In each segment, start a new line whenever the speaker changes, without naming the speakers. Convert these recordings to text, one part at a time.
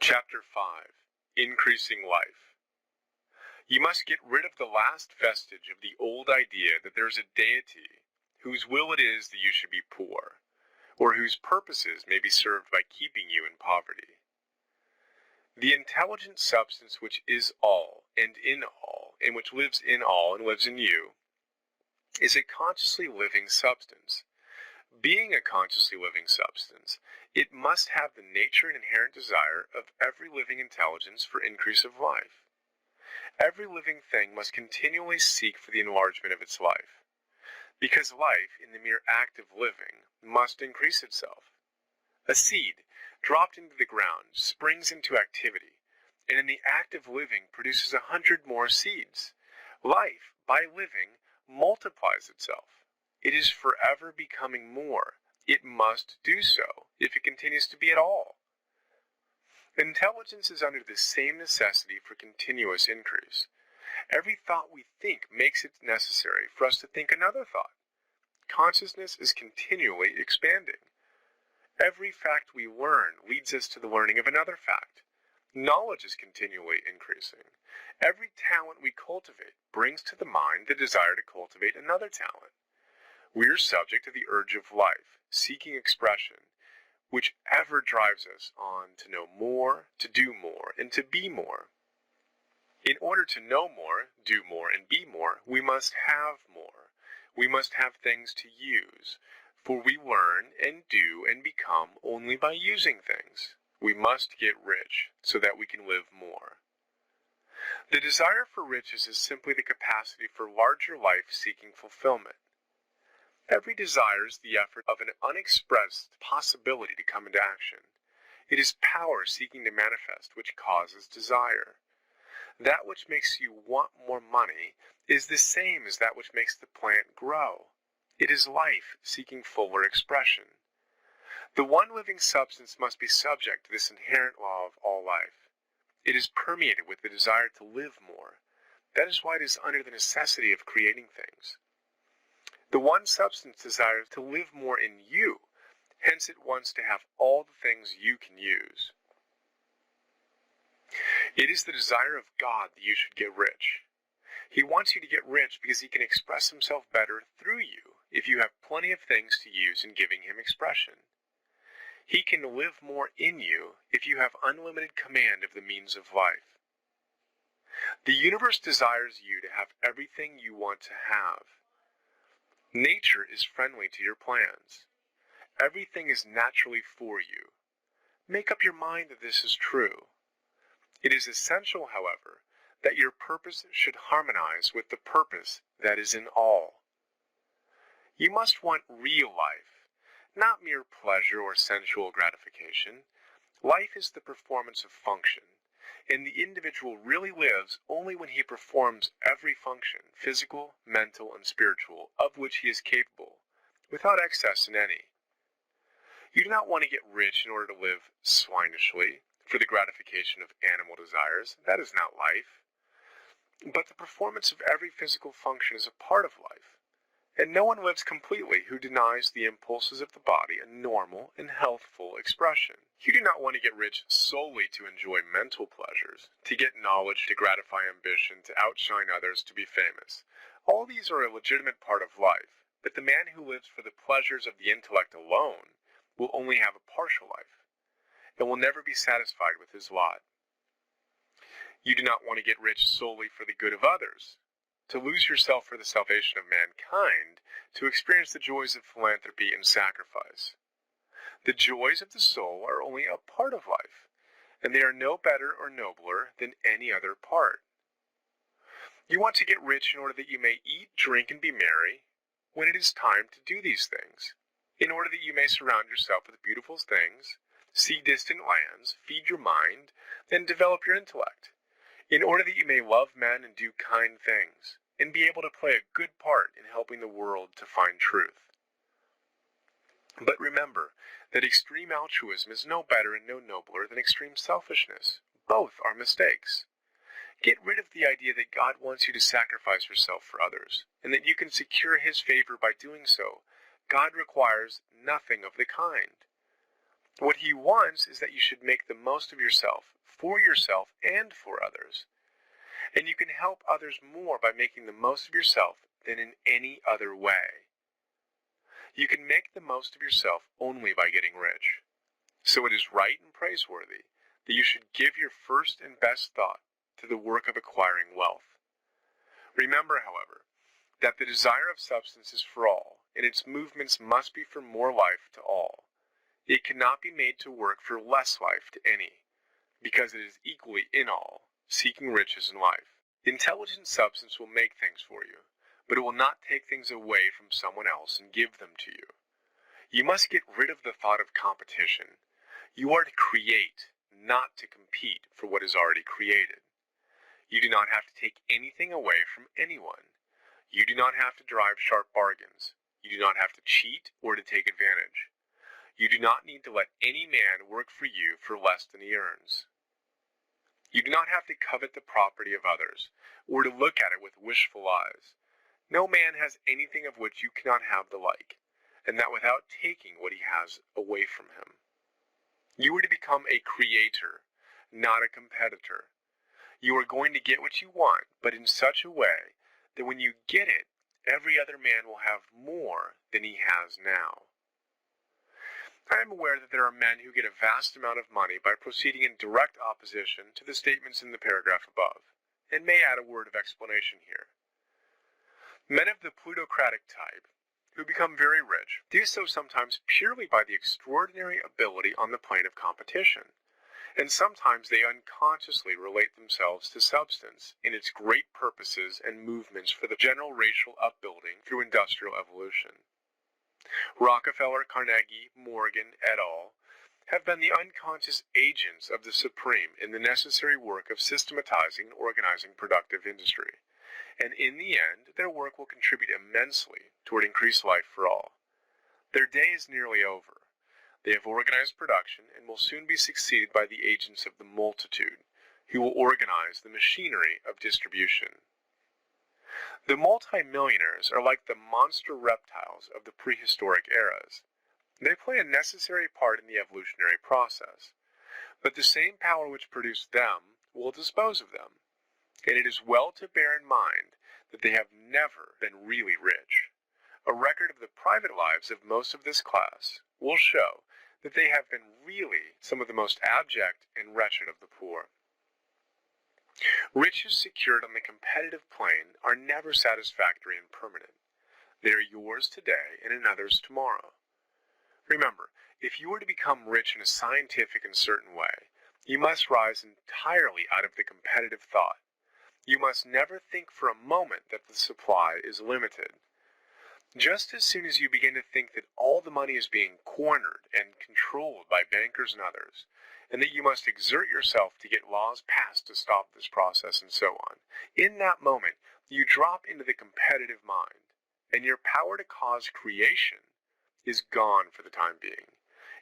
Chapter 5. Increasing Life. You must get rid of the last vestige of the old idea that there is a deity whose will it is that you should be poor, or whose purposes may be served by keeping you in poverty. The intelligent substance which is all and in all, and which lives in all and lives in you, is a consciously living substance. Being a consciously living substance, it must have the nature and inherent desire of every living intelligence for increase of life. Every living thing must continually seek for the enlargement of its life, because life, in the mere act of living, must increase itself. A seed, dropped into the ground, springs into activity, and in the act of living produces 100 more seeds. Life, by living, multiplies itself. It is forever becoming more. It must do so, if it continues to be at all. Intelligence is under the same necessity for continuous increase. Every thought we think makes it necessary for us to think another thought. Consciousness is continually expanding. Every fact we learn leads us to the learning of another fact. Knowledge is continually increasing. Every talent we cultivate brings to the mind the desire to cultivate another talent. We are subject to the urge of life, seeking expression, which ever drives us on to know more, to do more, and to be more. In order to know more, do more, and be more, we must have more. We must have things to use, for we learn and do and become only by using things. We must get rich so that we can live more. The desire for riches is simply the capacity for larger life seeking fulfillment. Every desire is the effort of an unexpressed possibility to come into action. It is power seeking to manifest which causes desire. That which makes you want more money is the same as that which makes the plant grow. It is life seeking fuller expression. The one living substance must be subject to this inherent law of all life. It is permeated with the desire to live more. That is why it is under the necessity of creating things. The one substance desires to live more in you, hence it wants to have all the things you can use. It is the desire of God that you should get rich. He wants you to get rich because he can express himself better through you if you have plenty of things to use in giving him expression. He can live more in you if you have unlimited command of the means of life. The universe desires you to have everything you want to have. Nature is friendly to your plans. Everything is naturally for you. Make up your mind that this is true. It is essential, however, that your purpose should harmonize with the purpose that is in all. You must want real life, not mere pleasure or sensual gratification. Life is the performance of function, and the individual really lives only when he performs every function, physical, mental, and spiritual, of which he is capable, without excess in any. You do not want to get rich in order to live swinishly, for the gratification of animal desires. That is not life. But the performance of every physical function is a part of life, and no one lives completely who denies the impulses of the body a normal and healthful expression. You do not want to get rich solely to enjoy mental pleasures, to get knowledge, to gratify ambition, to outshine others, to be famous. All these are a legitimate part of life, but the man who lives for the pleasures of the intellect alone will only have a partial life, and will never be satisfied with his lot. You do not want to get rich solely for the good of others, to lose yourself for the salvation of mankind, to experience the joys of philanthropy and sacrifice. The joys of the soul are only a part of life, and they are no better or nobler than any other part. You want to get rich in order that you may eat, drink, and be merry when it is time to do these things, in order that you may surround yourself with beautiful things, see distant lands, feed your mind, and develop your intellect, in order that you may love men and do kind things, and be able to play a good part in helping the world to find truth. But remember that extreme altruism is no better and no nobler than extreme selfishness. Both are mistakes. Get rid of the idea that God wants you to sacrifice yourself for others, and that you can secure his favor by doing so. God requires nothing of the kind. What he wants is that you should make the most of yourself, and for others. And you can help others more by making the most of yourself than in any other way. You can make the most of yourself only by getting rich. So it is right and praiseworthy that you should give your first and best thought to the work of acquiring wealth. Remember, however, that the desire of substance is for all, and its movements must be for more life to all. It cannot be made to work for less life to any, because it is equally in all, seeking riches in life. Intelligent substance will make things for you, but it will not take things away from someone else and give them to you. You must get rid of the thought of competition. You are to create, not to compete for what is already created. You do not have to take anything away from anyone. You do not have to drive sharp bargains. You do not have to cheat or to take advantage. You do not need to let any man work for you for less than he earns. You do not have to covet the property of others, or to look at it with wishful eyes. No man has anything of which you cannot have the like, and that without taking what he has away from him. You are to become a creator, not a competitor. You are going to get what you want, but in such a way that when you get it, every other man will have more than he has now. I am aware that there are men who get a vast amount of money by proceeding in direct opposition to the statements in the paragraph above, and may add a word of explanation here. Men of the plutocratic type, who become very rich, do so sometimes purely by the extraordinary ability on the plane of competition, and sometimes they unconsciously relate themselves to substance in its great purposes and movements for the general racial upbuilding through industrial evolution. Rockefeller, Carnegie, Morgan, et al. Have been the unconscious agents of the Supreme in the necessary work of systematizing and organizing productive industry, and in the end, their work will contribute immensely toward increased life for all. Their day is nearly over. They have organized production and will soon be succeeded by the agents of the multitude, who will organize the machinery of distribution. The multimillionaires are like the monster reptiles of the prehistoric eras. They play a necessary part in the evolutionary process, but the same power which produced them will dispose of them, and it is well to bear in mind that they have never been really rich. A record of the private lives of most of this class will show that they have been really some of the most abject and wretched of the poor. Riches secured on the competitive plane are never satisfactory and permanent. They are yours today and another's tomorrow. Remember, if you are to become rich in a scientific and certain way, you must rise entirely out of the competitive thought. You must never think for a moment that the supply is limited. Just as soon as you begin to think that all the money is being cornered and controlled by bankers and others, and that you must exert yourself to get laws passed to stop this process and so on, in that moment you drop into the competitive mind, and your power to cause creation is gone for the time being.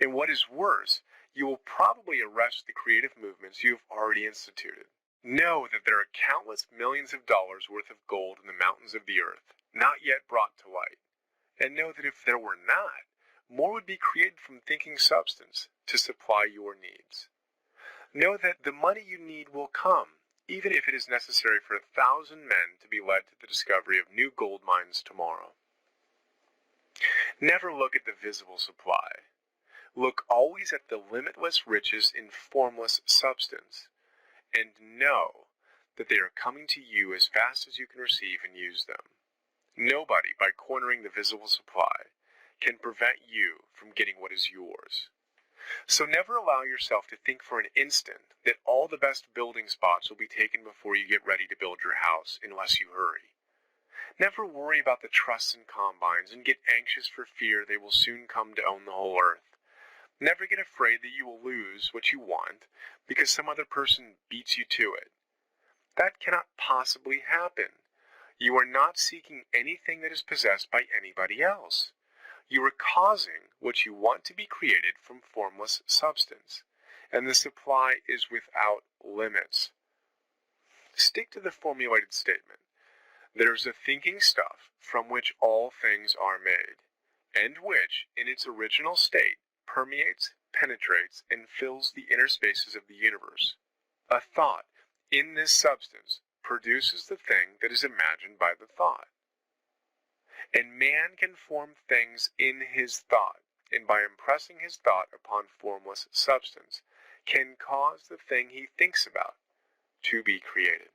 And what is worse, you will probably arrest the creative movements you have already instituted. Know that there are countless millions of dollars worth of gold in the mountains of the earth, not yet brought to light. And know that if there were not, more would be created from thinking substance to supply your needs. Know that the money you need will come, even if it is necessary for 1,000 men to be led to the discovery of new gold mines tomorrow. Never look at the visible supply. Look always at the limitless riches in formless substance, and know that they are coming to you as fast as you can receive and use them. Nobody, by cornering the visible supply, can prevent you from getting what is yours. So never allow yourself to think for an instant that all the best building spots will be taken before you get ready to build your house unless you hurry. Never worry about the trusts and combines and get anxious for fear they will soon come to own the whole earth. Never get afraid that you will lose what you want because some other person beats you to it. That cannot possibly happen. You are not seeking anything that is possessed by anybody else. You are causing what you want to be created from formless substance, and the supply is without limits. Stick to the formulated statement. There is a thinking stuff from which all things are made, and which, in its original state, permeates, penetrates and fills the inner spaces of the universe. A thought in this substance produces the thing that is imagined by the thought. And man can form things in his thought, and by impressing his thought upon formless substance, can cause the thing he thinks about to be created.